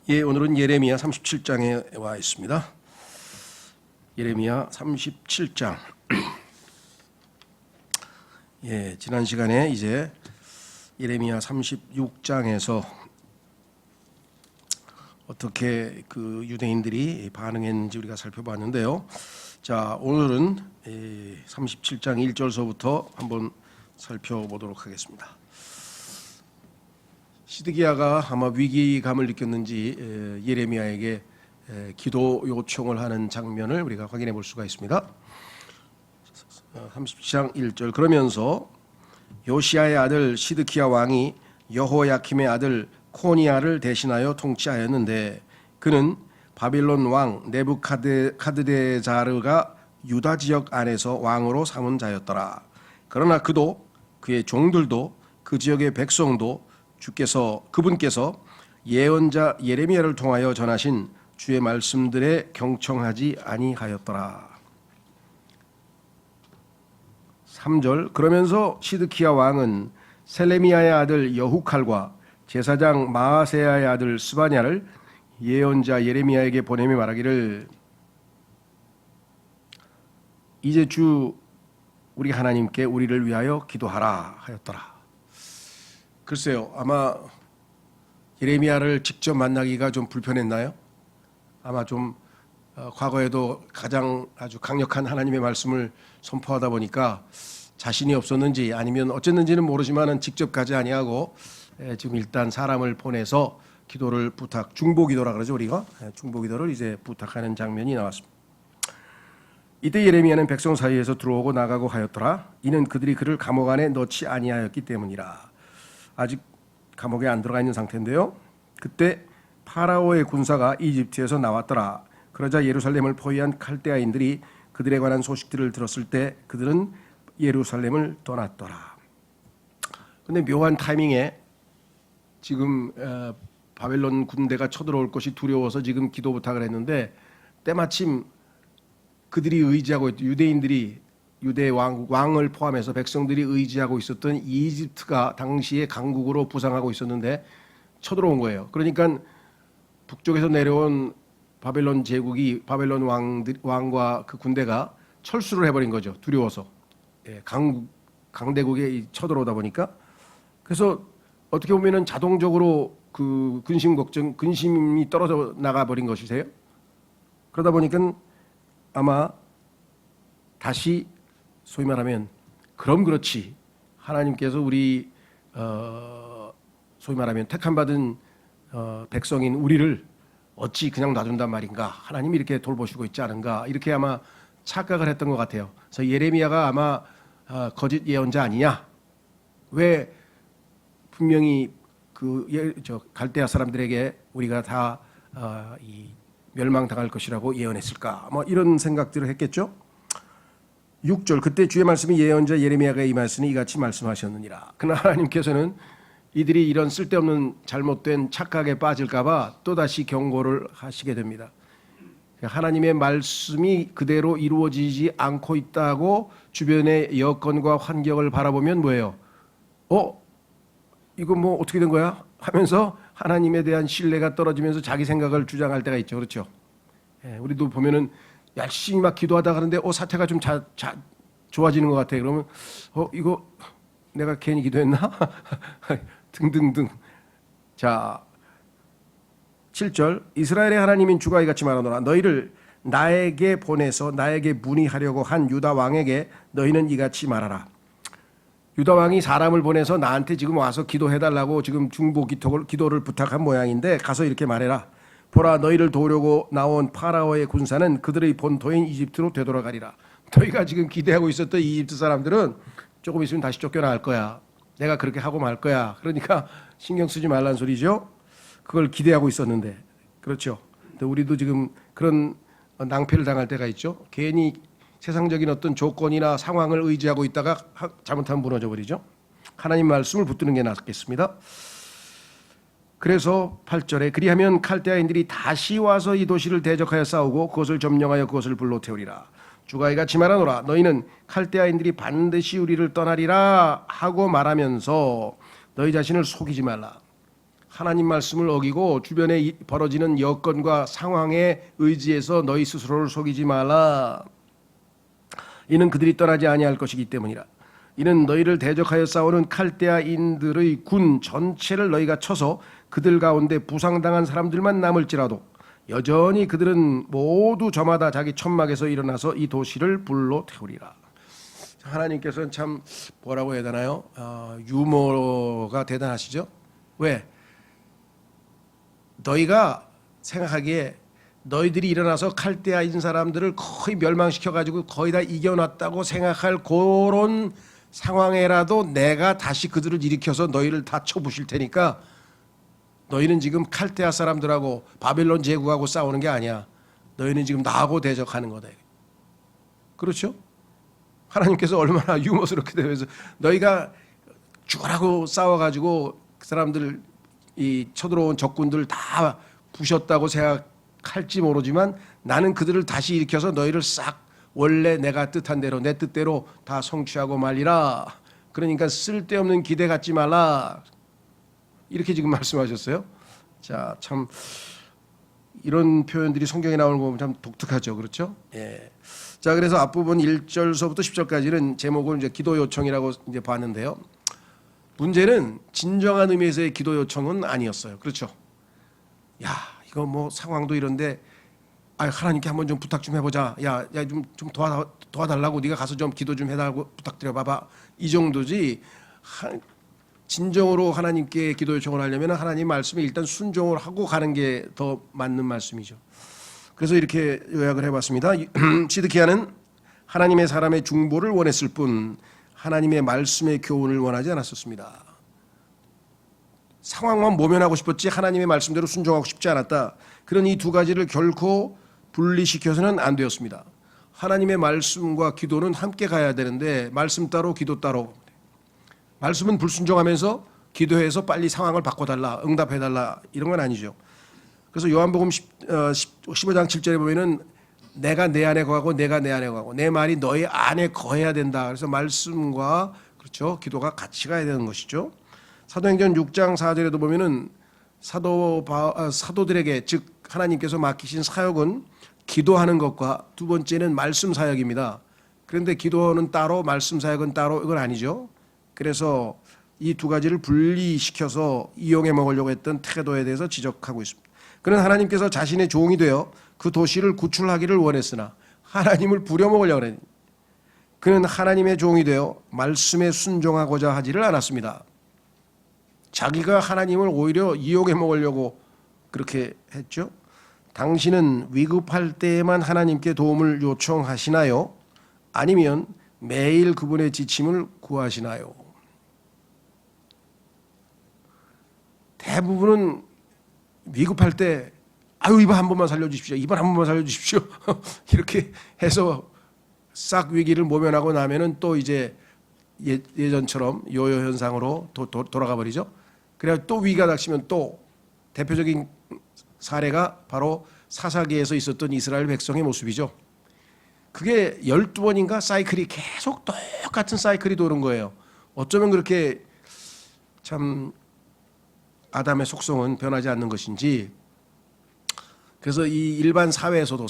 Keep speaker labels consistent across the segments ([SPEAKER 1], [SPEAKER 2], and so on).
[SPEAKER 1] 예, 오늘은 예레미야 37장에 와 있습니다. 예레미야 37장. 예, 지난 시간에 이제 예레미야 36장에서 어떻게 그 유대인들이 반응했는지 우리가 살펴봤는데요. 자, 오늘은 37장 1절서부터 한번 살펴보도록 하겠습니다. 시드기야가 아마 위기감을 느꼈는지 예레미야에게 기도 요청을 하는 장면을 우리가 확인해 볼 수가 있습니다. 37장 1절. 그러면서 요시야의 아들 시드기야 왕이 여호야킴의 아들 코니야를 대신하여 통치하였는데 그는 바빌론 왕 네부카드네자르가 유다 지역 안에서 왕으로 삼은 자였더라. 그러나 그도 그의 종들도 그 지역의 백성도 그분께서 예언자 예레미야를 통하여 전하신 주의 말씀들에 경청하지 아니하였더라. 3절. 그러면서 시드기야 왕은 셀레미야의 아들 여후칼과 제사장 마아세야의 아들 스바냐를 예언자 예레미야에게 보내며 말하기를 이제 주 우리 하나님께 우리를 위하여 기도하라 하였더라. 글쎄요, 아마 예레미야를 직접 만나기가 좀 불편했나요? 아마 좀 과거에도 가장 아주 강력한 하나님의 말씀을 선포하다 보니까 자신이 없었는지 아니면 어쨌는지는 모르지만은 직접 가지 아니하고 지금 일단 사람을 보내서 기도를 중보기도라 그러죠, 우리가. 중보기도를 이제 부탁하는 장면이 나왔습니다. 이때 예레미야는 백성 사이에서 들어오고 나가고 하였더라. 이는 그들이 그를 감옥 안에 넣지 아니하였기 때문이라. 아직 감옥에 안 들어가 있는 상태인데요. 그때 파라오의 군사가 이집트에서 나왔더라. 그러자 예루살렘을 포위한 칼데아인들이 그들에 관한 소식들을 들었을 때 그들은 예루살렘을 떠났더라. 근데 묘한 타이밍에 지금 바벨론 군대가 쳐들어올 것이 두려워서 지금 기도 부탁을 했는데 때마침 그들이 의지하고 유대인들이 유대 왕을 포함해서 백성들이 의지하고 있었던 이집트가 당시에 강국으로 부상하고 있었는데 쳐들어온 거예요. 그러니까 북쪽에서 내려온 바벨론 제국이 바벨론 왕과 그 군대가 철수를 해버린 거죠. 두려워서. 강대국에 쳐들어오다 보니까. 그래서 어떻게 보면은 자동적으로 그 근심이 떨어져 나가 버린 것이세요. 그러다 보니까 아마 다시 소위 말하면 그럼 그렇지 하나님께서 우리 소위 말하면 택함받은 백성인 우리를 어찌 그냥 놔둔단 말인가, 하나님이 이렇게 돌보시고 있지 않은가, 이렇게 아마 착각을 했던 것 같아요. 그래서 예레미야가 아마 거짓 예언자 아니냐, 왜 분명히 갈대아 사람들에게 우리가 다 멸망당할 것이라고 예언했을까, 뭐 이런 생각들을 했겠죠. 6절. 그때 주의 말씀이 예언자 예레미야가 임하였으니 이같이 말씀하셨느니라. 그러나 하나님께서는 이들이 이런 쓸데없는 잘못된 착각에 빠질까 봐 또다시 경고를 하시게 됩니다. 하나님의 말씀이 그대로 이루어지지 않고 있다고 주변의 여건과 환경을 바라보면 뭐예요? 이거 뭐 어떻게 된 거야? 하면서 하나님에 대한 신뢰가 떨어지면서 자기 생각을 주장할 때가 있죠. 그렇죠? 우리도 보면은 열심히 막 기도하다 가는데 사태가 좀 좋아지는 것 같아. 그러면 이거 내가 괜히 기도했나? 등등등. 자, 7절. 이스라엘의 하나님인 주가 이같이 말하노라. 너희를 나에게 보내서 나에게 문의하려고 한 유다 왕에게 너희는 이같이 말하라. 유다 왕이 사람을 보내서 나한테 지금 와서 기도해달라고 지금 중보 기도를 부탁한 모양인데 가서 이렇게 말해라. 보라, 너희를 도우려고 나온 파라오의 군사는 그들의 본토인 이집트로 되돌아가리라. 너희가 지금 기대하고 있었던 이집트 사람들은 조금 있으면 다시 쫓겨나갈 거야. 내가 그렇게 하고 말 거야. 그러니까 신경 쓰지 말란 소리죠. 그걸 기대하고 있었는데. 그렇죠. 근데 우리도 지금 그런 낭패를 당할 때가 있죠. 괜히 세상적인 어떤 조건이나 상황을 의지하고 있다가 잘못하면 무너져 버리죠. 하나님 말씀을 붙드는 게 낫겠습니다. 그래서 8절에 그리하면 칼데아인들이 다시 와서 이 도시를 대적하여 싸우고 그것을 점령하여 그것을 불로 태우리라. 주가 이같이 말하노라. 너희는 칼데아인들이 반드시 우리를 떠나리라 하고 말하면서 너희 자신을 속이지 말라. 하나님 말씀을 어기고 주변에 벌어지는 여건과 상황에 의지해서 너희 스스로를 속이지 말라. 이는 그들이 떠나지 아니할 것이기 때문이라. 이는 너희를 대적하여 싸우는 칼데아인들의 군 전체를 너희가 쳐서 그들 가운데 부상당한 사람들만 남을지라도 여전히 그들은 모두 저마다 자기 천막에서 일어나서 이 도시를 불로 태우리라. 하나님께서는 참 뭐라고 해야 되나요? 유머가 대단하시죠? 왜? 너희가 생각하기에 너희들이 일어나서 칼데아인 사람들을 거의 멸망시켜가지고 거의 다 이겨놨다고 생각할 그런 상황에라도 내가 다시 그들을 일으켜서 너희를 다 쳐부실 테니까 너희는 지금 칼데아 사람들하고 바벨론 제국하고 싸우는 게 아니야. 너희는 지금 나하고 대적하는 거다. 그렇죠? 하나님께서 얼마나 유머스럽게 되면서 너희가 죽어라고 싸워가지고 그 사람들 이 쳐들어온 적군들 다 부셨다고 생각할지 모르지만 나는 그들을 다시 일으켜서 너희를 싹 원래 내가 뜻한 대로 내 뜻대로 다 성취하고 말리라. 그러니까 쓸데없는 기대 갖지 말라. 이렇게 지금 말씀하셨어요. 자, 참 이런 표현들이 성경에 나오는 거 보면 참 독특하죠. 그렇죠? 예. 자, 그래서 앞부분 1절서부터 10절까지는 제목을 이제 기도 요청이라고 이제 봤는데요. 문제는 진정한 의미에서의 기도 요청은 아니었어요. 그렇죠? 야, 이거 뭐 상황도 이런데 하나님께 한번 좀 부탁 좀 해보자. 야, 좀 도와달라고 네가 가서 좀 기도 좀 해달라고 부탁드려 봐봐. 이 정도지. 진정으로 하나님께 기도 요청을 하려면 하나님 말씀에 일단 순종을 하고 가는 게 더 맞는 말씀이죠. 그래서 이렇게 요약을 해봤습니다. 시드키야는 하나님의 사람의 중보를 원했을 뿐 하나님의 말씀의 교훈을 원하지 않았었습니다. 상황만 모면하고 싶었지 하나님의 말씀대로 순종하고 싶지 않았다. 그런 이 두 가지를 결코 분리시켜서는 안 되었습니다. 하나님의 말씀과 기도는 함께 가야 되는데 말씀 따로 기도 따로. 말씀은 불순종하면서 기도해서 빨리 상황을 바꿔달라, 응답해달라 이런 건 아니죠. 그래서 요한복음 15장 7절에 보면은 내가 내 안에 거하고 내가 내 안에 거하고 내 말이 너희 안에 거해야 된다. 그래서 말씀과 그렇죠 기도가 같이 가야 되는 것이죠. 사도행전 6장 4절에도 보면은 사도들에게 즉 하나님께서 맡기신 사역은 기도하는 것과 두 번째는 말씀 사역입니다. 그런데 기도는 따로 말씀 사역은 따로 이건 아니죠. 그래서 이 두 가지를 분리시켜서 이용해 먹으려고 했던 태도에 대해서 지적하고 있습니다. 그는 하나님께서 자신의 종이 되어 그 도시를 구출하기를 원했으나 하나님을 부려먹으려고 했습니다. 그는 하나님의 종이 되어 말씀에 순종하고자 하지를 않았습니다. 자기가 하나님을 오히려 이용해 먹으려고 그렇게 했죠. 당신은 위급할 때에만 하나님께 도움을 요청하시나요? 아니면 매일 그분의 지침을 구하시나요? 대부분은 위급할 때 이번 한 번만 살려주십시오. 이번 한 번만 살려주십시오. 이렇게 해서 싹 위기를 모면하고 나면은 또 이제 예전처럼 요요 현상으로 돌아가 버리죠. 그래야 또 위기가 닥치면 또 대표적인 사례가 바로 사사기에서 있었던 이스라엘 백성의 모습이죠. 그게 12번인가 사이클이 계속 똑같은 사이클이 도는 거예요. 어쩌면 그렇게 참 아담의 속성은 변하지 않는 것인지. 그래서 이 일반 사회에서도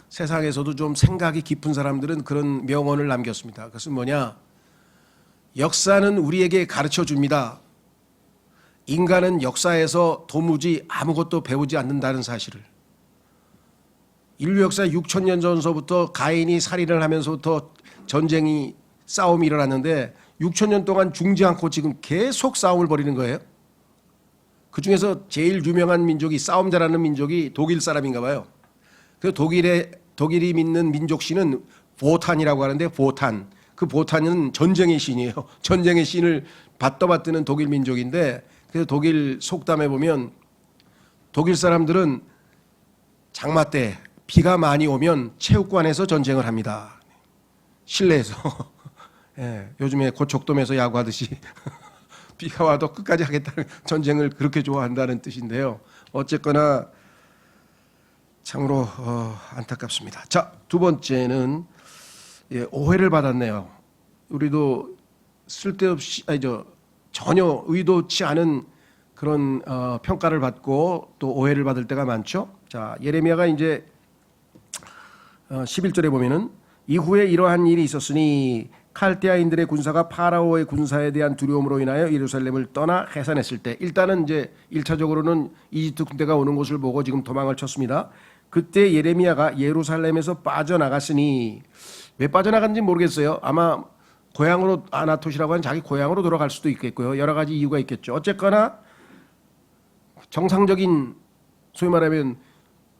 [SPEAKER 1] 세상에서도 좀 생각이 깊은 사람들은 그런 명언을 남겼습니다. 그것은 뭐냐? 역사는 우리에게 가르쳐 줍니다. 인간은 역사에서 도무지 아무것도 배우지 않는다는 사실을. 인류 역사 6,000년 전서부터 가인이 살인을 하면서부터 싸움이 일어났는데 6,000년 동안 죽지 않고 지금 계속 싸움을 벌이는 거예요. 그중에서 제일 유명한 민족이 싸움 잘하는 민족이 독일 사람인가 봐요. 그 독일이 믿는 민족신은 보탄이라고 하는데 그 보탄은 전쟁의 신이에요. 전쟁의 신을 받드는 독일 민족인데 그래서 독일 속담에 보면 독일 사람들은 장마 때 비가 많이 오면 체육관에서 전쟁을 합니다. 실내에서. 예, 요즘에 고척돔에서 야구하듯이 비가 와도 끝까지 하겠다는 전쟁을 그렇게 좋아한다는 뜻인데요. 어쨌거나 참으로 안타깝습니다. 자, 두 번째는 오해를 받았네요. 우리도 쓸데없이 전혀 의도치 않은 그런 평가를 받고 또 오해를 받을 때가 많죠. 자, 예레미야가 이제 11절에 보면은 이후에 이러한 일이 있었으니 칼데아인들의 군사가 파라오의 군사에 대한 두려움으로 인하여 예루살렘을 떠나 해산했을 때, 일단은 이제 1차적으로는 이집트 군대가 오는 것을 보고 지금 도망을 쳤습니다. 그때 예레미야가 예루살렘에서 빠져나갔으니, 왜 빠져나간지 모르겠어요. 아마 고향으로, 아나토시라고 하는 자기 고향으로 돌아갈 수도 있겠고요. 여러 가지 이유가 있겠죠. 어쨌거나 정상적인, 소위 말하면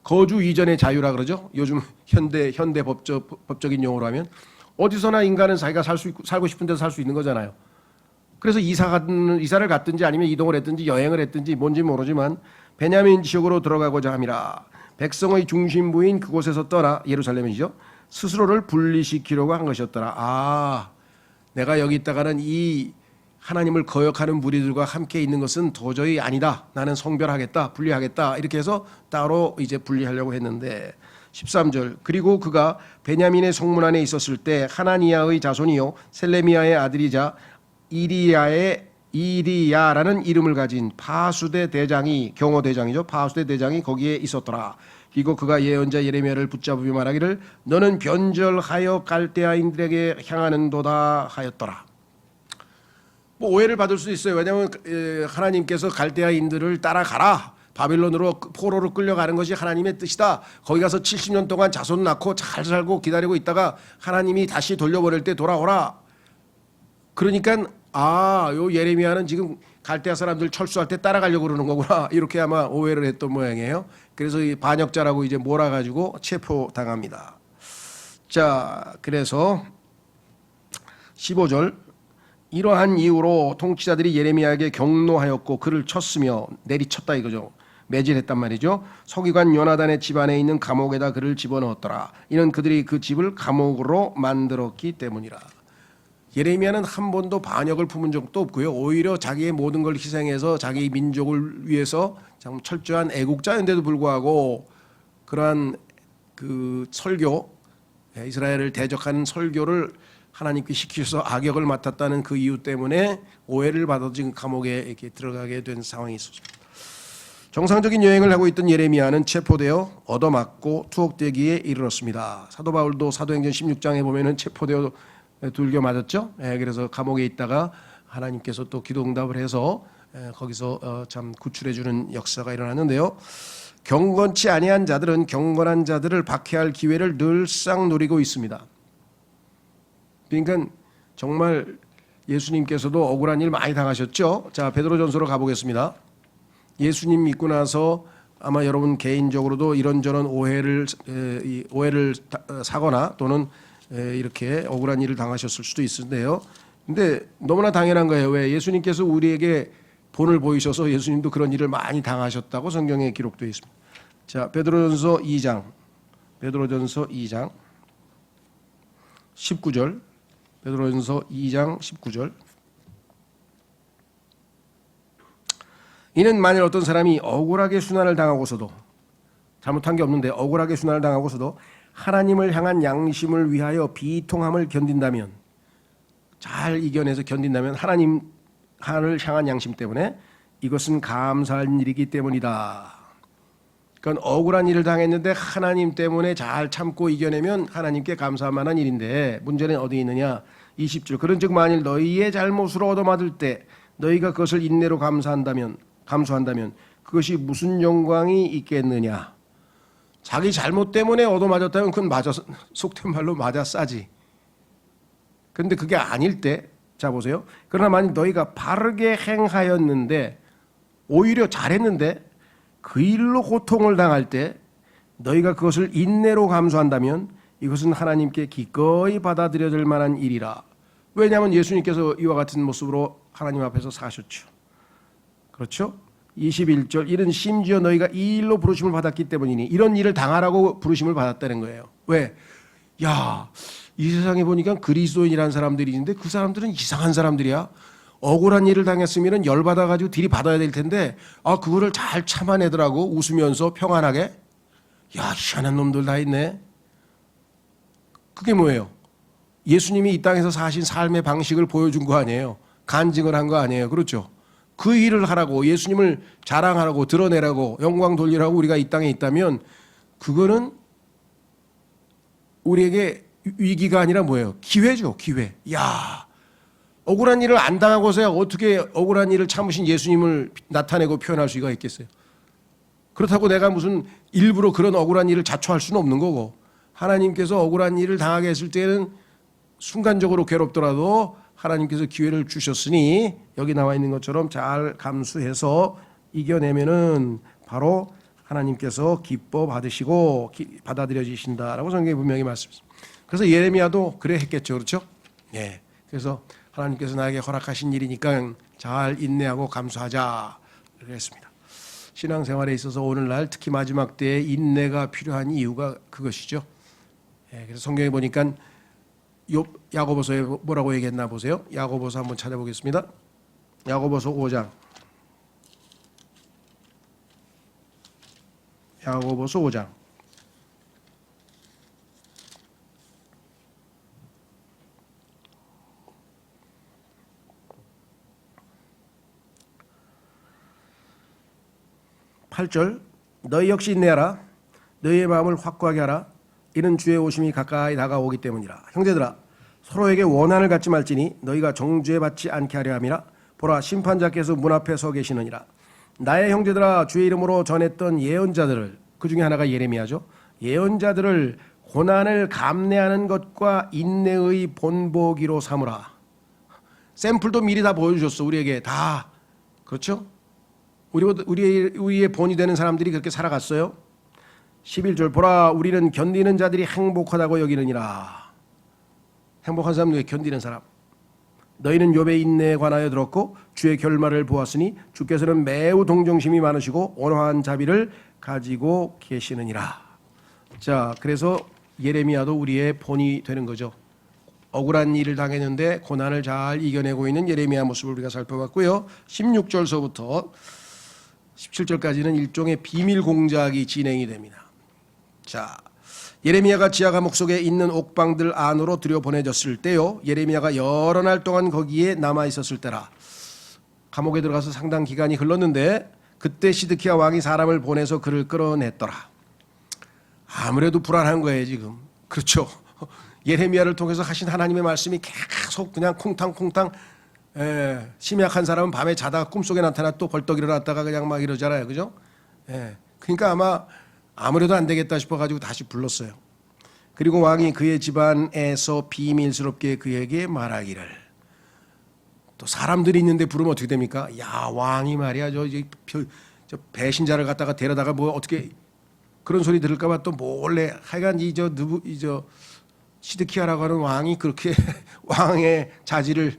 [SPEAKER 1] 거주 이전의 자유라 그러죠. 요즘 현대 법적인 용어로 하면 어디서나 인간은 자기가 살고 싶은 데서 살 수 있는 거잖아요. 그래서 이사를 갔든지 아니면 이동을 했든지 여행을 했든지 뭔지 모르지만 베냐민 지역으로 들어가고자 함이라. 백성의 중심부인 그곳에서 떠나, 예루살렘이죠, 스스로를 분리시키려고 한 것이었더라. 아, 내가 여기 있다가는 이 하나님을 거역하는 무리들과 함께 있는 것은 도저히 아니다. 나는 성별하겠다, 분리하겠다. 이렇게 해서 따로 이제 분리하려고 했는데, 13절, 그리고 그가 베냐민의 성문 안에 있었을 때 하나니아의 자손이요 셀레미야의 아들이자 이리야라는 이름을 가진 파수대 대장이, 경호 대장이죠, 파수대 대장이 거기에 있었더라. 그리고 그가 예언자 예레미야를 붙잡으며 말하기를 너는 변절하여 갈대아인들에게 향하는도다 하였더라. 뭐 오해를 받을 수 있어요. 왜냐하면 하나님께서 갈대아인들을 따라가라, 바빌론으로 포로로 끌려가는 것이 하나님의 뜻이다. 거기 가서 70년 동안 자손 낳고 잘 살고 기다리고 있다가 하나님이 다시 돌려보낼 때 돌아오라. 그러니까 요 예레미야는 지금 갈대아 사람들 철수할 때 따라가려고 그러는 거구나, 이렇게 아마 오해를 했던 모양이에요. 그래서 이 반역자라고 이제 몰아가지고 체포당합니다. 자, 그래서 15절, 이러한 이유로 통치자들이 예레미야에게 경노하였고 그를 쳤으며, 내리쳤다 이거죠. 매질했단 말이죠. 서기관 요나단의 집 안에 있는 감옥에다 그를 집어넣었더라. 이는 그들이 그 집을 감옥으로 만들었기 때문이라. 예레미야는 한 번도 반역을 품은 적도 없고요. 오히려 자기의 모든 걸 희생해서 자기 민족을 위해서 참 철저한 애국자인데도 불구하고 그러한 그 설교, 이스라엘을 대적하는 설교를 하나님께 시키셔서 악역을 맡았다는 그 이유 때문에 오해를 받아 지금 감옥에 이렇게 들어가게 된 상황이 있었죠. 정상적인 여행을 하고 있던 예레미야는 체포되어 얻어맞고 투옥되기에 이르렀습니다. 사도 바울도 사도행전 16장에 보면은 체포되어 둘겨 맞았죠. 그래서 감옥에 있다가 하나님께서 또 기도 응답을 해서 거기서 참 구출해 주는 역사가 일어났는데요. 경건치 아니한 자들은 경건한 자들을 박해할 기회를 늘상 노리고 있습니다. 그러니까 정말 예수님께서도 억울한 일 많이 당하셨죠. 자, 베드로전서로 가보겠습니다. 예수님 믿고 나서 아마 여러분 개인적으로도 이런저런 오해를 사거나 또는 이렇게 억울한 일을 당하셨을 수도 있는데요. 근데 너무나 당연한 거예요. 왜? 예수님께서 우리에게 본을 보이셔서 예수님도 그런 일을 많이 당하셨다고 성경에 기록되어 있습니다. 자, 베드로전서 2장 19절, 베드로전서 2장 19절. 이는 만일 어떤 사람이 억울하게 순환을 당하고서도, 잘못한 게 없는데 억울하게 순환을 당하고서도 하나님을 향한 양심을 위하여 비통함을 견딘다면, 잘 이겨내서 견딘다면, 하나님을 향한 양심 때문에 이것은 감사할 일이기 때문이다. 그러니까 억울한 일을 당했는데 하나님 때문에 잘 참고 이겨내면 하나님께 감사할 만한 일인데, 문제는 어디 있느냐. 20절, 그런즉 만일 너희의 잘못으로 얻어맞을 때 너희가 그것을 인내로 감수한다면 그것이 무슨 영광이 있겠느냐. 자기 잘못 때문에 얻어맞았다면 그건 속된 말로 맞아 싸지. 그런데 그게 아닐 때, 자 보세요. 그러나 만일 너희가 바르게 행하였는데, 오히려 잘했는데 그 일로 고통을 당할 때 너희가 그것을 인내로 감수한다면 이것은 하나님께 기꺼이 받아들여질 만한 일이라. 왜냐하면 예수님께서 이와 같은 모습으로 하나님 앞에서 사셨죠. 그렇죠? 21절, 이는 심지어 너희가 이 일로 부르심을 받았기 때문이니, 이런 일을 당하라고 부르심을 받았다는 거예요. 왜? 야, 이 세상에 보니까 그리스도인이라는 사람들이 있는데 그 사람들은 이상한 사람들이야. 억울한 일을 당했으면 열받아가지고 들이받아야 될 텐데 그거를 잘 참아내더라고. 웃으면서 평안하게. 야, 희한한 놈들 다 있네. 그게 뭐예요? 예수님이 이 땅에서 사신 삶의 방식을 보여준 거 아니에요. 간증을 한 거 아니에요. 그렇죠? 그 일을 하라고, 예수님을 자랑하라고, 드러내라고, 영광 돌리라고 우리가 이 땅에 있다면 그거는 우리에게 위기가 아니라 뭐예요? 기회죠, 기회. 야, 억울한 일을 안 당하고서야 어떻게 억울한 일을 참으신 예수님을 나타내고 표현할 수가 있겠어요? 그렇다고 내가 무슨 일부러 그런 억울한 일을 자초할 수는 없는 거고, 하나님께서 억울한 일을 당하게 했을 때는 순간적으로 괴롭더라도 하나님께서 기회를 주셨으니 여기 나와 있는 것처럼 잘 감수해서 이겨내면은 바로 하나님께서 기뻐 받으시고 받아들여지신다라고 성경에 분명히 말씀했습니다. 그래서 예레미야도 그래 했겠죠, 그렇죠? 예. 그래서 하나님께서 나에게 허락하신 일이니까 잘 인내하고 감수하자 그랬습니다. 신앙생활에 있어서 오늘날 특히 마지막 때에 인내가 필요한 이유가 그것이죠. 예. 그래서 성경에 보니까 야고보서에 뭐라고 얘기했나 보세요. 야고보서 한번 찾아보겠습니다. 야고보서 5장. 야고보서 5장. (8절) 너희 역시 인내하라. 너희의 마음을 확고하게 하라. 이는 주의 오심이 가까이 다가오기 때문이라. 형제들아, 서로에게 원한을 갖지 말지니 너희가 정죄 받지 않게 하려 함이라. 보라, 심판자께서 문 앞에 서 계시느니라. 나의 형제들아, 주의 이름으로 전했던 예언자들을, 그 중에 하나가 예레미야죠. 예언자들을 고난을 감내하는 것과 인내의 본보기로 삼으라. 샘플도 미리 다 보여주셨어, 우리에게 다. 그렇죠? 우리의 본이 되는 사람들이 그렇게 살아갔어요. 11절 보라, 우리는 견디는 자들이 행복하다고 여기느니라. 행복한 사람은 왜 견디는 사람? 너희는 욥의 인내에 관하여 들었고 주의 결말을 보았으니 주께서는 매우 동정심이 많으시고 온화한 자비를 가지고 계시느니라. 자, 그래서 예레미야도 우리의 본이 되는 거죠. 억울한 일을 당했는데 고난을 잘 이겨내고 있는 예레미야 모습을 우리가 살펴봤고요. 16절서부터 17절까지는 일종의 비밀 공작이 진행이 됩니다. 자, 예레미야가 지하 감옥 속에 있는 옥방들 안으로 들여보내졌을 때요, 예레미야가 여러 날 동안 거기에 남아 있었을 때라. 감옥에 들어가서 상당 기간이 흘렀는데 그때 시드키야 왕이 사람을 보내서 그를 끌어냈더라. 아무래도 불안한 거예요 지금. 그렇죠? 예레미야를 통해서 하신 하나님의 말씀이 계속 그냥 콩탕콩탕. 심약한 사람은 밤에 자다가 꿈속에 나타나 또 벌떡 일어났다가 그냥 막 이러잖아요, 그죠? 그러니까 아마 아무래도 안 되겠다 싶어가지고 다시 불렀어요. 그리고 왕이 그의 집안에서 비밀스럽게 그에게 말하기를. 또 사람들이 있는데 부르면 어떻게 됩니까? 야, 왕이 말이야 저 배신자를 갖다가 데려다가 뭐 어떻게 그런 소리 들을까봐 또 몰래 하여간 저 시드키야라고 하는 왕이 그렇게 왕의 자질을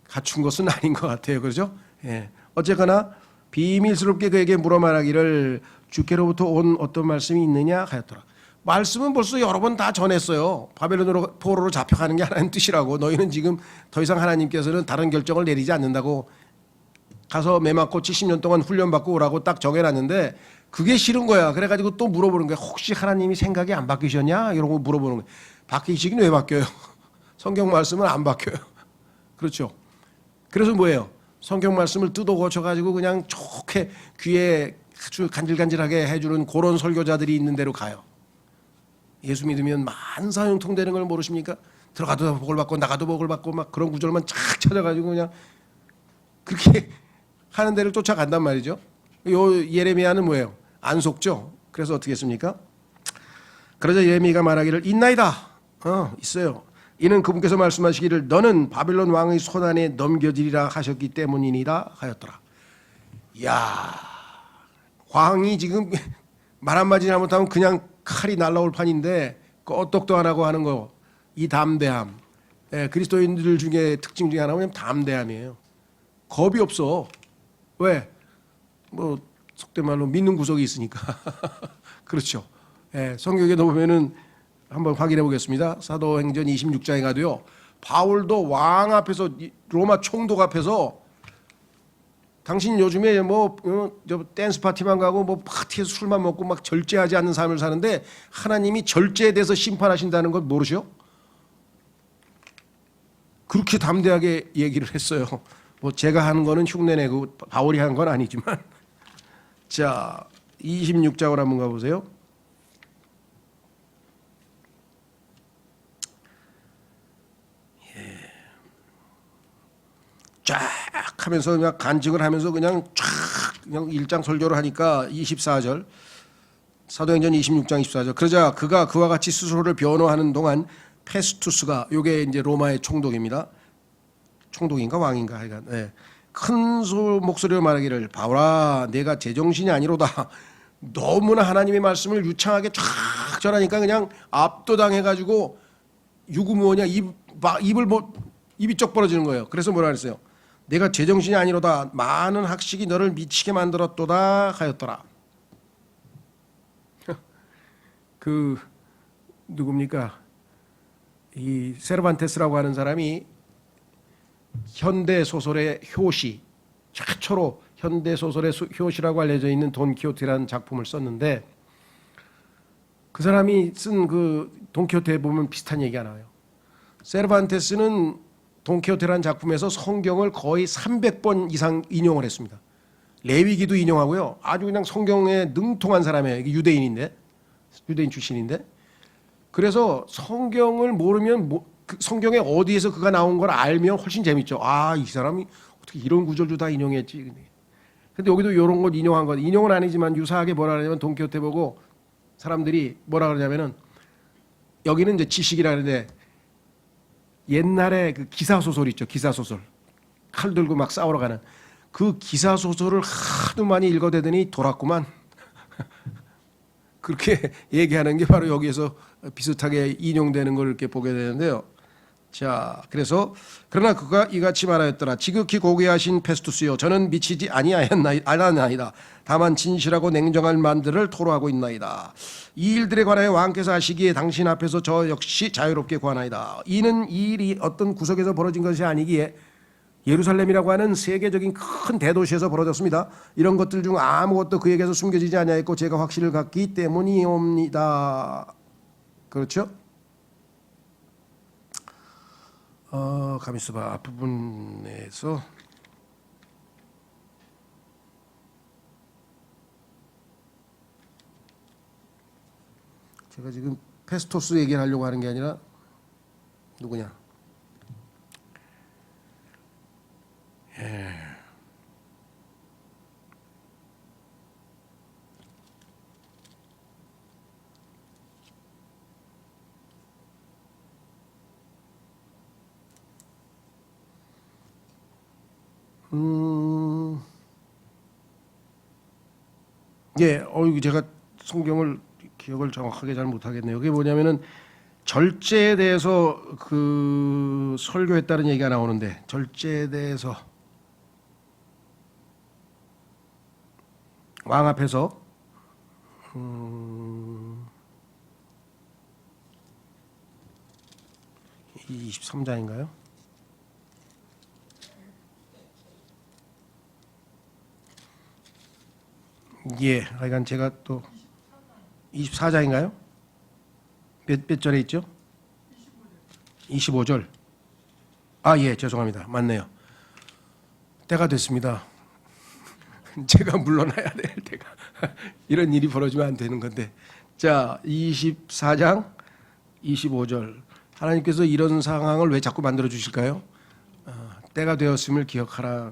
[SPEAKER 1] 갖춘 것은 아닌 것 같아요, 그렇죠? 예. 어쨌거나 비밀스럽게 그에게 물어 말하기를 주께로부터 온 어떤 말씀이 있느냐 하였더라. 말씀은 벌써 여러 번 다 전했어요. 바벨론으로 포로로 잡혀가는 게 하나님 뜻이라고. 너희는 지금 더 이상 하나님께서는 다른 결정을 내리지 않는다고 가서 매 맞고 70년 동안 훈련받고 오라고 딱 정해놨는데 그게 싫은 거야. 그래가지고 또 물어보는 거야. 혹시 하나님이 생각이 안 바뀌셨냐? 이런 거 물어보는 거야. 바뀌시긴 왜 바뀌어요? 성경 말씀은 안 바뀌어요. 그렇죠? 그래서 뭐예요? 성경 말씀을 뜯어 고쳐가지고 그냥 좋게 귀에 아주 간질간질하게 해주는 그런 설교자들이 있는 데로 가요. 예수 믿으면 만사형통되는 걸 모르십니까? 들어가도 복을 받고 나가도 복을 받고 막 그런 구절만 착 찾아가지고 그냥 그렇게 하는 데를 쫓아간단 말이죠. 요 예레미야는 뭐예요? 안 속죠. 그래서 어떻게 했습니까? 그러자 예레미야가 말하기를 있나이다. 있어요. 이는 그분께서 말씀하시기를 너는 바벨론 왕의 손안에 넘겨지리라 하셨기 때문이니라 하였더라. 이야, 왕이 지금 말 한마디 잘못하면 그냥 칼이 날라올 판인데 껐떡도 안 하고 하는 거, 이 담대함. 그리스도인들 중에 특징 중에 하나는 담대함이에요. 겁이 없어. 왜? 뭐 속된 말로 믿는 구석이 있으니까. 그렇죠. 성경에 보면은 한번 확인해 보겠습니다. 사도행전 26장에 가도요. 바울도 왕 앞에서 로마 총독 앞에서 당신 요즘에 저 댄스 파티만 가고 뭐 파티에서 술만 먹고 막 절제하지 않는 삶을 사는데 하나님이 절제에 대해서 심판하신다는 걸 모르셔? 그렇게 담대하게 얘기를 했어요. 뭐 제가 하는 거는 흉내내고 바울이 한 건 아니지만 자 26장을 한번 가보세요. 쫙 하면서 그냥 간증을 하면서 그냥 쫙 그냥 일장 설교를 하니까 24절 사도행전 26장 24절 그러자 그가 그와 같이 스스로를 변호하는 동안 페스투스가 요게 이제 로마의 총독입니다. 총독인가 왕인가 하여간 네. 큰 목소리로 말하기를 바울아 내가 제정신이 아니로다. 너무나 하나님의 말씀을 유창하게 쫙 전하니까 그냥 압도당해가지고 유구무원이야 입이 쩍 벌어지는 거예요. 그래서 뭐라 그랬어요? 내가 제정신이 아니로다. 많은 학식이 너를 미치게 만들었도다 하였더라. 그 누굽니까? 이 세르반테스라고 하는 사람이 현대 소설의 효시 최초로 현대 소설의 효시라고 알려져 있는 돈키호테라는 작품을 썼는데 그 사람이 쓴 그 돈키호테에 보면 비슷한 얘기가 나와요. 세르반테스는 돈키호테라는 작품에서 성경을 거의 300번 이상 인용을 했습니다. 레위기도 인용하고요. 아주 그냥 성경에 능통한 사람이에요. 유대인 출신인데 그래서 성경을 모르면 성경에 어디에서 그가 나온 걸 알면 훨씬 재밌죠. 아, 이 사람이 어떻게 이런 구절도 다 인용했지. 근데 여기도 이런 것 인용한 것 인용은 아니지만 유사하게 뭐라 그러냐면 돈키호테 보고 사람들이 뭐라 그러냐면은 여기는 이제 지식이라 하는데 옛날에 그 기사소설 있죠. 기사소설. 칼 들고 막 싸우러 가는 그 기사소설을 하도 많이 읽어대더니 돌았구만. 그렇게 얘기하는 게 바로 여기에서 비슷하게 인용되는 걸 이렇게 보게 되는데요. 자, 그래서 그러나 그가 이같이 말하였더라. 지극히 고귀하신 페스투스요, 저는 미치지 아니하였나이다. 다만 진실하고 냉정한 만들을 토로하고 있나이다. 이 일들에 관하여 왕께서 하시기에 당신 앞에서 저 역시 자유롭게 구하나이다. 이는 이 일이 어떤 구석에서 벌어진 것이 아니기에 예루살렘이라고 하는 세계적인 큰 대도시에서 벌어졌습니다. 이런 것들 중 아무것도 그에게서 숨겨지지 아니하였고 제가 확신을 갖기 때문이옵니다. 그렇죠? 가만 있어봐. 앞부분에서 제가 지금 페스토스 얘기를 하려고 하는 게 아니라 누구냐? 예. 예, 제가 성경을 기억을 정확하게 잘 못하겠네요. 이게 뭐냐면은 절제에 대해서 그 설교했다는 얘기가 나오는데 절제에 대해서 왕 앞에서 23장인가요? 예, 하여간 제가 또 24장인가요? 몇 절에 있죠? 25절. 아, 예, 죄송합니다. 맞네요. 때가 됐습니다. 제가 물러나야 될 때가. 이런 일이 벌어지면 안 되는 건데. 자, 24장 25절. 하나님께서 이런 상황을 왜 자꾸 만들어 주실까요? 때가 되었음을 기억하라.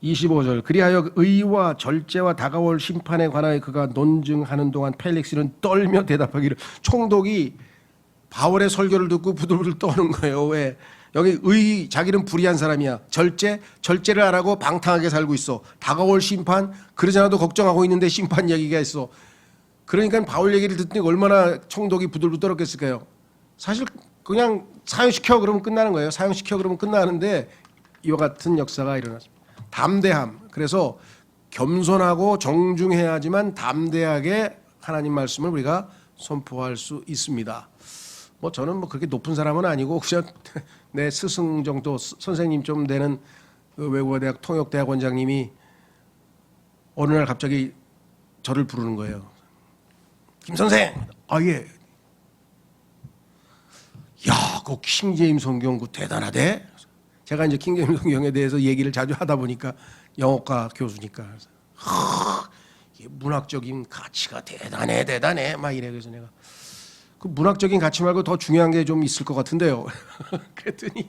[SPEAKER 1] 25절. 그리하여 의와 절제와 다가올 심판에 관하여 그가 논증하는 동안 펠릭스는 떨며 대답하기를. 총독이 바울의 설교를 듣고 부들부들 떠는 거예요. 왜? 여기 자기는 불의한 사람이야. 절제를 안 하고 방탕하게 살고 있어. 다가올 심판, 그러지 않아도 걱정하고 있는데 심판 얘기가 있어. 그러니까 바울 얘기를 듣더니 얼마나 총독이 부들부들 떨었겠을까요? 사실 그냥 사형시켜 그러면 끝나는 거예요. 사형시켜 그러면 끝나는데 이와 같은 역사가 일어났습니다. 담대함. 그래서 겸손하고 정중해야지만 담대하게 하나님 말씀을 우리가 선포할 수 있습니다. 뭐 저는 뭐 그렇게 높은 사람은 아니고 그냥 내 스승 정도 선생님 좀 되는 외국어대학 통역대학원장님이 어느 날 갑자기 저를 부르는 거예요. 김 선생. 아, 예. 야, 그 킹제임 성경 그 대단하대. 제가 이제 킹제임스 성경에 대해서 얘기를 자주 하다 보니까 영어과 교수니까 이게 문학적인 가치가 대단해 막 이래. 그래서 내가 그 문학적인 가치 말고 더 중요한 게 좀 있을 것 같은데요. 그랬더니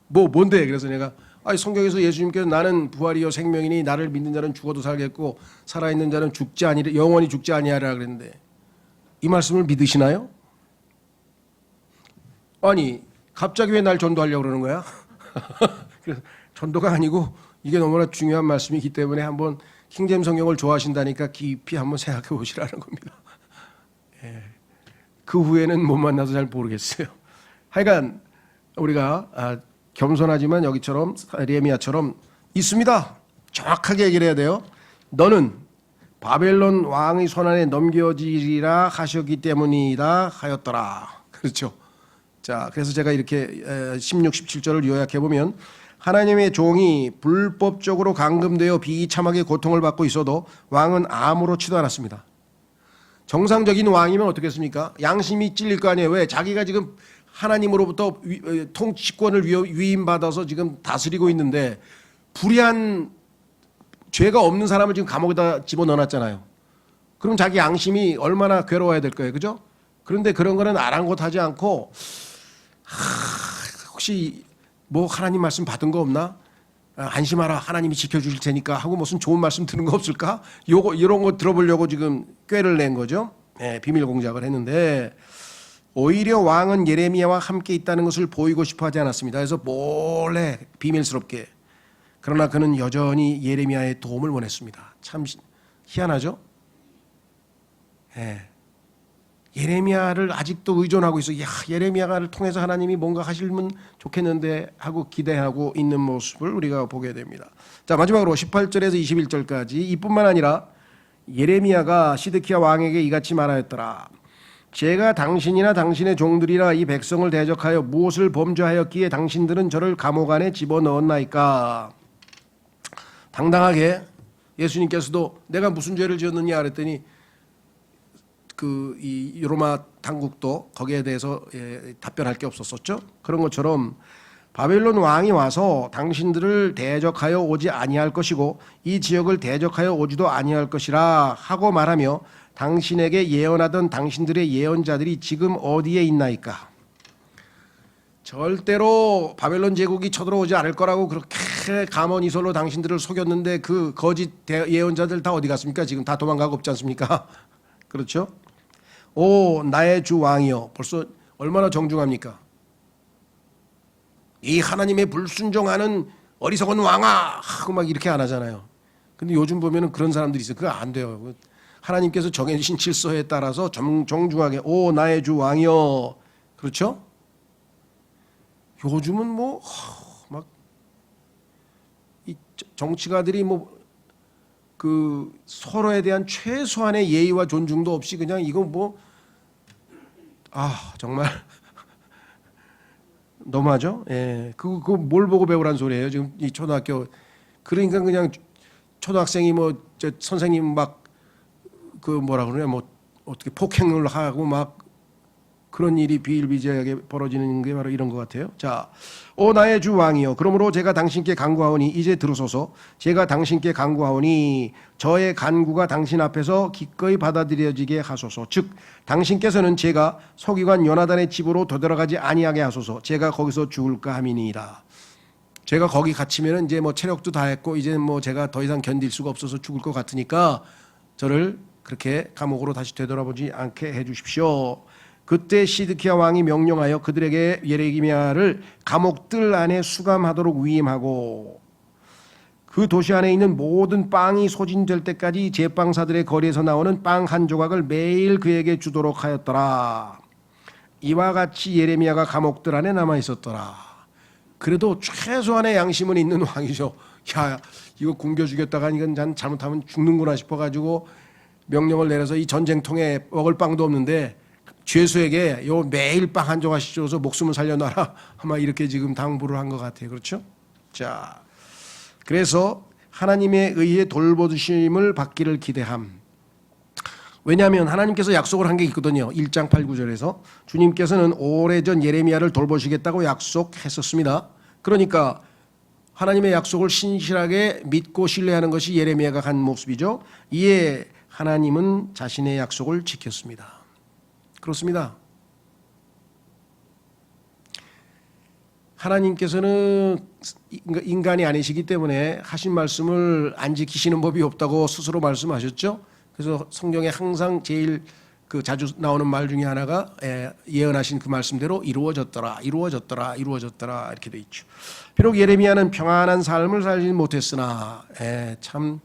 [SPEAKER 1] 뭔데? 그래서 내가 성경에서 예수님께서 나는 부활이요 생명이니 나를 믿는 자는 죽어도 살겠고 살아있는 자는 죽지 아니라 영원히 죽지 아니하리라 그랬는데 이 말씀을 믿으시나요? 아니 갑자기 왜 날 전도하려고 그러는 거야? 그래서 전도가 아니고 이게 너무나 중요한 말씀이기 때문에 한번 킹제임스 성경을 좋아하신다니까 깊이 한번 생각해 보시라는 겁니다. 예. 그 후에는 못 만나서 잘 모르겠어요. 하여간 우리가 겸손하지만 여기처럼 예레미야처럼 있습니다. 정확하게 얘기를 해야 돼요. 너는 바벨론 왕의 손안에 넘겨지리라 하셨기 때문이다 하였더라. 그렇죠. 자, 그래서 제가 이렇게 16, 17절을 요약해 보면 하나님의 종이 불법적으로 감금되어 비참하게 고통을 받고 있어도 왕은 아무렇지도 않았습니다. 정상적인 왕이면 어떻겠습니까? 양심이 찔릴 거 아니에요. 왜? 자기가 지금 하나님으로부터 통치권을 위임받아서 지금 다스리고 있는데 불의한 죄가 없는 사람을 지금 감옥에다 집어넣어놨잖아요. 그럼 자기 양심이 얼마나 괴로워야 될 거예요. 그죠? 그런데 그런 거는 아랑곳하지 않고 혹시 뭐 하나님 말씀 받은 거 없나? 안심하라 하나님이 지켜주실 테니까 하고 무슨 좋은 말씀 드는 거 없을까? 이런 거 들어보려고 지금 꾀를 낸 거죠. 네, 비밀 공작을 했는데 오히려 왕은 예레미야와 함께 있다는 것을 보이고 싶어 하지 않았습니다. 그래서 몰래 비밀스럽게 그러나 그는 여전히 예레미야의 도움을 원했습니다. 참 희한하죠? 네. 예레미야를 아직도 의존하고 있어. 예레미야를 통해서 하나님이 뭔가 하시면 좋겠는데 하고 기대하고 있는 모습을 우리가 보게 됩니다. 자, 마지막으로 18절에서 21절까지 이뿐만 아니라 예레미야가 시드키야 왕에게 이같이 말하였더라. 제가 당신이나 당신의 종들이라 이 백성을 대적하여 무엇을 범죄하였기에 당신들은 저를 감옥 안에 집어넣었나이까. 당당하게 예수님께서도 내가 무슨 죄를 지었느냐 그랬더니 이 로마 당국도 거기에 대해서 답변할 게 없었었죠. 그런 것처럼 바벨론 왕이 와서 당신들을 대적하여 오지 아니할 것이고 이 지역을 대적하여 오지도 아니할 것이라 하고 말하며 당신에게 예언하던 당신들의 예언자들이 지금 어디에 있나이까. 절대로 바벨론 제국이 쳐들어오지 않을 거라고 그렇게 감언이설로 당신들을 속였는데 그 거짓 예언자들 다 어디 갔습니까? 지금 다 도망가고 없지 않습니까? 그렇죠? 오 나의 주 왕이여. 벌써 얼마나 정중합니까? 이 하나님의 불순종하는 어리석은 왕아 하고 막 이렇게 안 하잖아요. 근데 요즘 보면은 그런 사람들이 있어요. 그거 안 돼요. 하나님께서 정해주신 질서에 따라서 정중하게 오 나의 주 왕이여. 그렇죠? 요즘은 뭐 막 이 정치가들이 뭐 그 서로에 대한 최소한의 예의와 존중도 없이 그냥 이거 뭐 정말 너무하죠? 예, 그거 뭘 보고 배우란 소리예요? 지금 이 초등학교 그러니까 그냥 초등학생이 뭐 저 선생님 막 그 뭐라 그러냐 뭐 어떻게 폭행을 하고 막 그런 일이 비일비재하게 벌어지는 게 바로 이런 것 같아요. 자, 오 나의 주 왕이여. 그러므로 제가 당신께 간구하오니 이제 들으소서. 제가 당신께 간구하오니 저의 간구가 당신 앞에서 기꺼이 받아들여지게 하소서. 즉 당신께서는 제가 서기관 요나단의 집으로 되돌아가지 아니하게 하소서. 제가 거기서 죽을까 함이니이다. 제가 거기 갇히면 이제 뭐 체력도 다 했고 이제 뭐 제가 더 이상 견딜 수가 없어서 죽을 것 같으니까 저를 그렇게 감옥으로 다시 되돌아보지 않게 해주십시오. 그때 시드키야 왕이 명령하여 그들에게 예레미야를 감옥들 안에 수감하도록 위임하고 그 도시 안에 있는 모든 빵이 소진될 때까지 제빵사들의 거리에서 나오는 빵 한 조각을 매일 그에게 주도록 하였더라. 이와 같이 예레미야가 감옥들 안에 남아 있었더라. 그래도 최소한의 양심은 있는 왕이죠. 야, 이거 굶겨 주겠다가 이건 난 잘못하면 죽는구나 싶어가지고 명령을 내려서 이 전쟁통에 먹을 빵도 없는데 죄수에게 요 매일 빵 한 조각씩 줘서 목숨을 살려놔라 아마 이렇게 지금 당부를 한 것 같아요. 그렇죠? 자, 그래서 하나님의 의해 돌보심을 받기를 기대함. 왜냐하면 하나님께서 약속을 한 게 있거든요. 1장 8, 9절에서 주님께서는 오래전 예레미야를 돌보시겠다고 약속했었습니다. 그러니까 하나님의 약속을 신실하게 믿고 신뢰하는 것이 예레미야가 간 모습이죠. 이에 하나님은 자신의 약속을 지켰습니다. 그렇습니다. 하나님께서는 인간이 아니시기 때문에 하신 말씀을 안 지키시는 법이 없다고 스스로 말씀하셨죠. 그래서 성경에 항상 제일 자주 나오는 말 중에 하나가 예언하신 그 말씀대로 이루어졌더라, 이루어졌더라, 이루어졌더라 이렇게 돼 있죠. 비록 예레미야는 평안한 삶을 살지 못했으나 참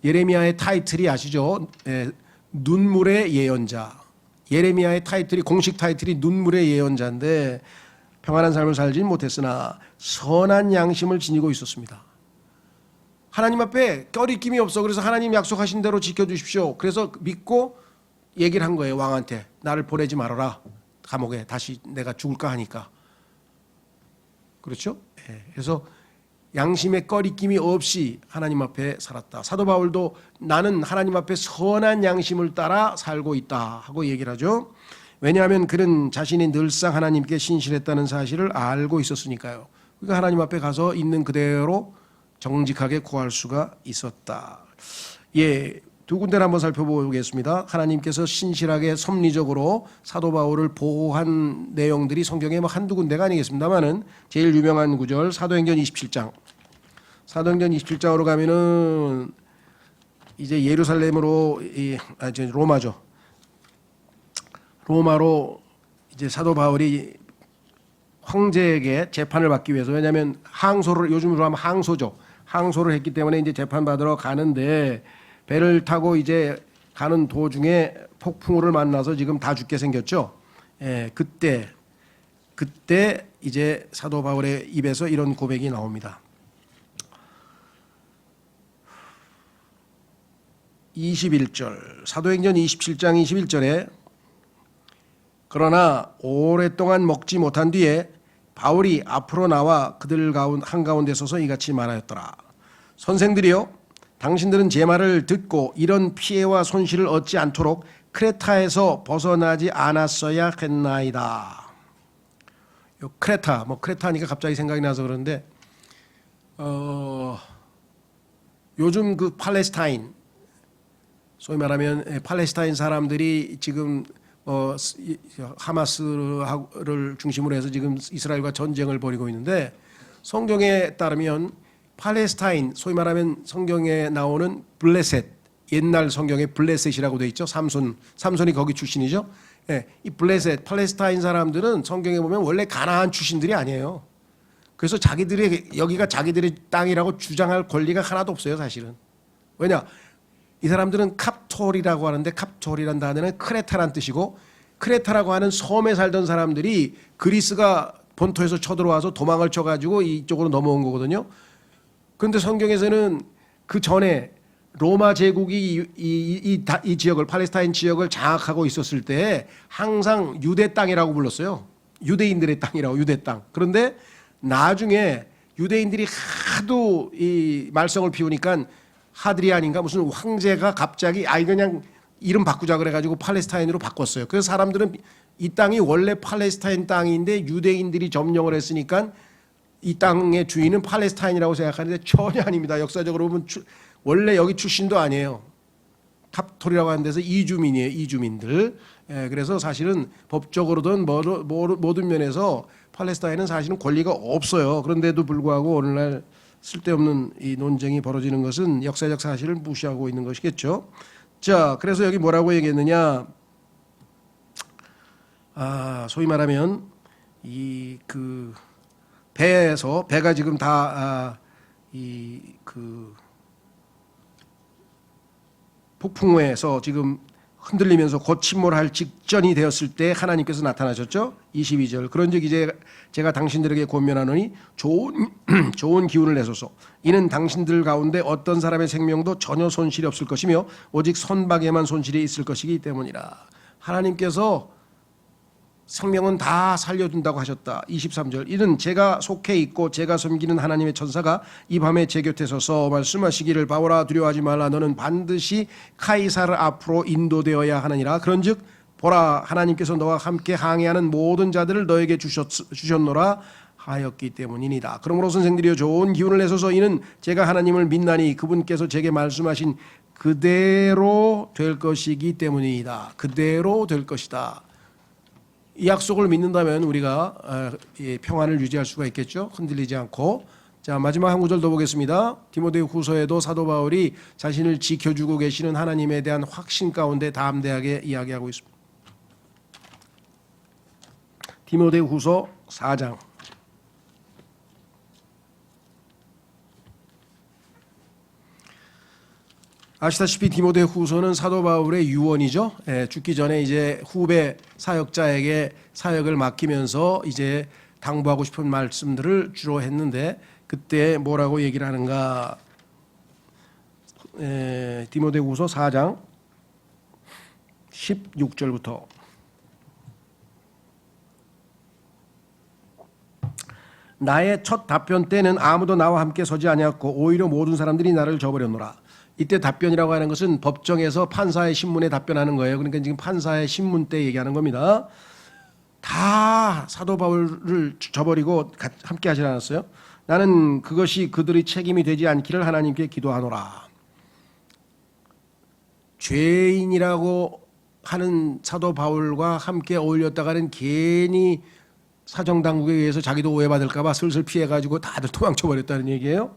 [SPEAKER 1] 예레미야의 타이틀이 아시죠? 눈물의 예언자. 예레미야의 타이틀이 공식 타이틀이 눈물의 예언자인데 평안한 삶을 살지 못했으나 선한 양심을 지니고 있었습니다. 하나님 앞에 꺼리낌이 없어. 그래서 하나님 약속하신 대로 지켜주십시오. 그래서 믿고 얘기를 한 거예요. 왕한테 나를 보내지 말아라. 감옥에 다시 내가 죽을까 하니까. 그렇죠? 그래서 양심의 꺼리낌이 없이 하나님 앞에 살았다. 사도 바울도 나는 하나님 앞에 선한 양심을 따라 살고 있다 하고 얘기를 하죠. 왜냐하면 그는 자신이 늘상 하나님께 신실했다는 사실을 알고 있었으니까요. 그러니까 하나님 앞에 가서 있는 그대로 정직하게 구할 수가 있었다. 두 군데를 한번 살펴보겠습니다. 하나님께서 신실하게 섭리적으로 사도 바울을 보호한 내용들이 성경에 한두 군데가 아니겠습니다만은 제일 유명한 구절 사도행전 27장. 사도행전 27장으로 가면은 이제 예루살렘으로 이제 로마죠. 로마로 이제 사도 바울이 황제에게 재판을 받기 위해서, 왜냐하면 항소를 요즘으로 하면 항소죠. 항소를 했기 때문에 이제 재판 받으러 가는데 배를 타고 이제 가는 도중에 폭풍우를 만나서 지금 다 죽게 생겼죠. 그때 이제 사도 바울의 입에서 이런 고백이 나옵니다. 21절 사도행전 27장 21절에 그러나 오랫동안 먹지 못한 뒤에 바울이 앞으로 나와 그들 한가운데 서서 이같이 말하였더라. 선생들이여, 당신들은 제 말을 듣고 이런 피해와 손실을 얻지 않도록 크레타에서 벗어나지 않았어야 했나이다. 요 크레타, 크레타니까 갑자기 생각이 나서 그러는데 요즘 그 팔레스타인, 소위 말하면 팔레스타인 사람들이 지금 하마스를 중심으로 해서 지금 이스라엘과 전쟁을 벌이고 있는데, 성경에 따르면 팔레스타인, 소위 말하면 성경에 나오는 블레셋, 옛날 성경에 블레셋이라고 돼 있죠. 삼손이 거기 출신이죠. 이 블레셋, 팔레스타인 사람들은 성경에 보면 원래 가나안 출신들이 아니에요. 그래서 여기가 자기들의 땅이라고 주장할 권리가 하나도 없어요, 사실은. 왜냐? 이 사람들은 캅톨이라고 하는데, 캅톨이란 단어는 크레타란 뜻이고, 크레타라고 하는 섬에 살던 사람들이 그리스가 본토에서 쳐들어와서 도망을 쳐가지고 이쪽으로 넘어온 거거든요. 그런데 성경에서는 그 전에 로마 제국이 이 지역을, 팔레스타인 지역을 장악하고 있었을 때 항상 유대 땅이라고 불렀어요. 유대인들의 땅이라고, 유대 땅. 그런데 나중에 유대인들이 하도 이 말썽을 피우니까 하드리안인가 무슨 황제가 갑자기 그냥 이름 바꾸자 그래가지고 팔레스타인으로 바꿨어요. 그래서 사람들은 이 땅이 원래 팔레스타인 땅인데 유대인들이 점령을 했으니까 이 땅의 주인은 팔레스타인이라고 생각하는데 전혀 아닙니다. 역사적으로 보면 원래 여기 출신도 아니에요. 캅톨이라고 하는 데서 이주민이에요. 이주민들. 그래서 사실은 법적으로든 모든 면에서 팔레스타인은 사실은 권리가 없어요. 그런데도 불구하고 오늘날 쓸데없는 이 논쟁이 벌어지는 것은 역사적 사실을 무시하고 있는 것이겠죠. 자, 그래서 여기 뭐라고 얘기했느냐? 소위 말하면 배가 지금 다 폭풍우에서 지금 흔들리면서 곧 침몰할 직전이 되었을 때 하나님께서 나타나셨죠. 22절. 그런즉 이제 제가 당신들에게 권면하노니 좋은 기운을 내소서. 이는 당신들 가운데 어떤 사람의 생명도 전혀 손실이 없을 것이며 오직 선박에만 손실이 있을 것이기 때문이라. 하나님께서 생명은 다 살려준다고 하셨다. 23절. 이는 제가 속해 있고 제가 섬기는 하나님의 천사가 이 밤에 제 곁에 서서 말씀하시기를 바울아 두려워하지 말라. 너는 반드시 카이사르 앞으로 인도되어야 하느니라. 그런즉 보라, 하나님께서 너와 함께 항해하는 모든 자들을 너에게 주셨노라 하였기 때문이니다. 그러므로 선생들이여 좋은 기운을 내소서. 이는 제가 하나님을 믿나니 그분께서 제게 말씀하신 그대로 될 것이기 때문이다. 그대로 될 것이다. 이 약속을 믿는다면 우리가 평안을 유지할 수가 있겠죠. 흔들리지 않고. 자, 마지막 한 구절 더 보겠습니다. 디모데 후서에도 사도 바울이 자신을 지켜주고 계시는 하나님에 대한 확신 가운데 담대하게 이야기하고 있습니다. 디모데 후서 4장. 아시다시피 디모데 후서는 사도 바울의 유언이죠. 죽기 전에 이제 후배 사역자에게 사역을 맡기면서 이제 당부하고 싶은 말씀들을 주로 했는데 그때 뭐라고 얘기를 하는가? 디모데 후서 4장 16절부터 나의 첫 답변 때는 아무도 나와 함께 서지 아니었고 오히려 모든 사람들이 나를 저버렸노라. 이때 답변이라고 하는 것은 법정에서 판사의 신문에 답변하는 거예요. 그러니까 지금 판사의 신문 때 얘기하는 겁니다. 다 사도 바울을 저버리고 함께 하지 않았어요. 나는 그것이 그들의 책임이 되지 않기를 하나님께 기도하노라. 죄인이라고 하는 사도 바울과 함께 어울렸다가는 괜히 사정당국에 의해서 자기도 오해받을까 봐 슬슬 피해가지고 다들 도망쳐버렸다는 얘기예요.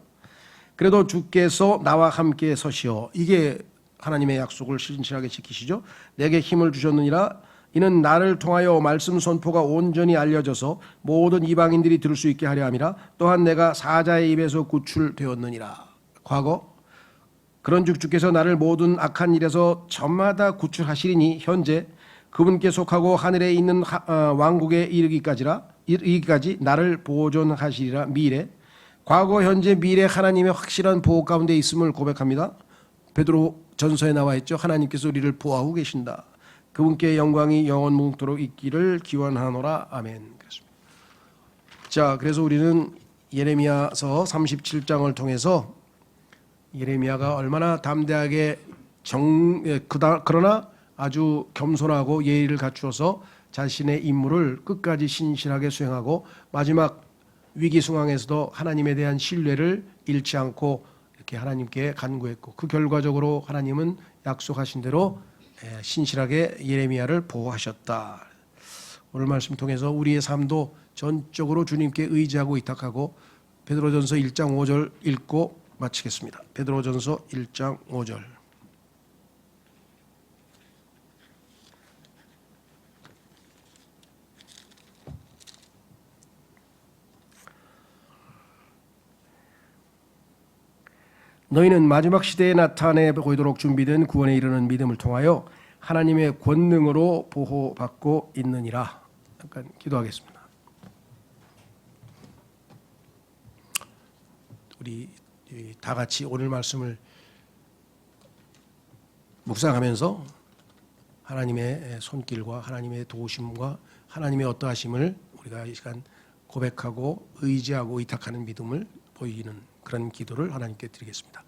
[SPEAKER 1] 그래도 주께서 나와 함께 서시오. 이게 하나님의 약속을 신실하게 지키시죠. 내게 힘을 주셨느니라. 이는 나를 통하여 말씀 선포가 온전히 알려져서 모든 이방인들이 들을 수 있게 하려 함이라. 또한 내가 사자의 입에서 구출되었느니라. 과거 그런즉 주께서 나를 모든 악한 일에서 저마다 구출하시리니 현재 그분께 속하고 하늘에 있는 왕국에 이르기까지 나를 보존하시리라. 미래 과거 현재 미래 하나님의 확실한 보호 가운데 있음을 고백합니다. 베드로 전서에 나와 있죠. 하나님께서 우리를 보호하고 계신다. 그분께 영광이 영원 무궁토록 있기를 기원하노라. 아멘. 자, 그래서 우리는 예레미야서 37장을 통해서 예레미야가 얼마나 담대하게 그러나 아주 겸손하고 예의를 갖추어서 자신의 임무를 끝까지 신실하게 수행하고 마지막 위기 상황에서도 하나님에 대한 신뢰를 잃지 않고 이렇게 하나님께 간구했고 그 결과적으로 하나님은 약속하신 대로 신실하게 예레미야를 보호하셨다. 오늘 말씀 통해서 우리의 삶도 전적으로 주님께 의지하고 의탁하고 베드로전서 1장 5절 읽고 마치겠습니다. 베드로전서 1장 5절. 너희는 마지막 시대에 나타내 보이도록 준비된 구원에 이르는 믿음을 통하여 하나님의 권능으로 보호받고 있느니라. 잠깐 기도하겠습니다. 우리 다 같이 오늘 말씀을 묵상하면서 하나님의 손길과 하나님의 도우심과 하나님의 어떠하심을 우리가 이 시간 고백하고 의지하고 의탁하는 믿음을 보이는 그런 기도를 하나님께 드리겠습니다.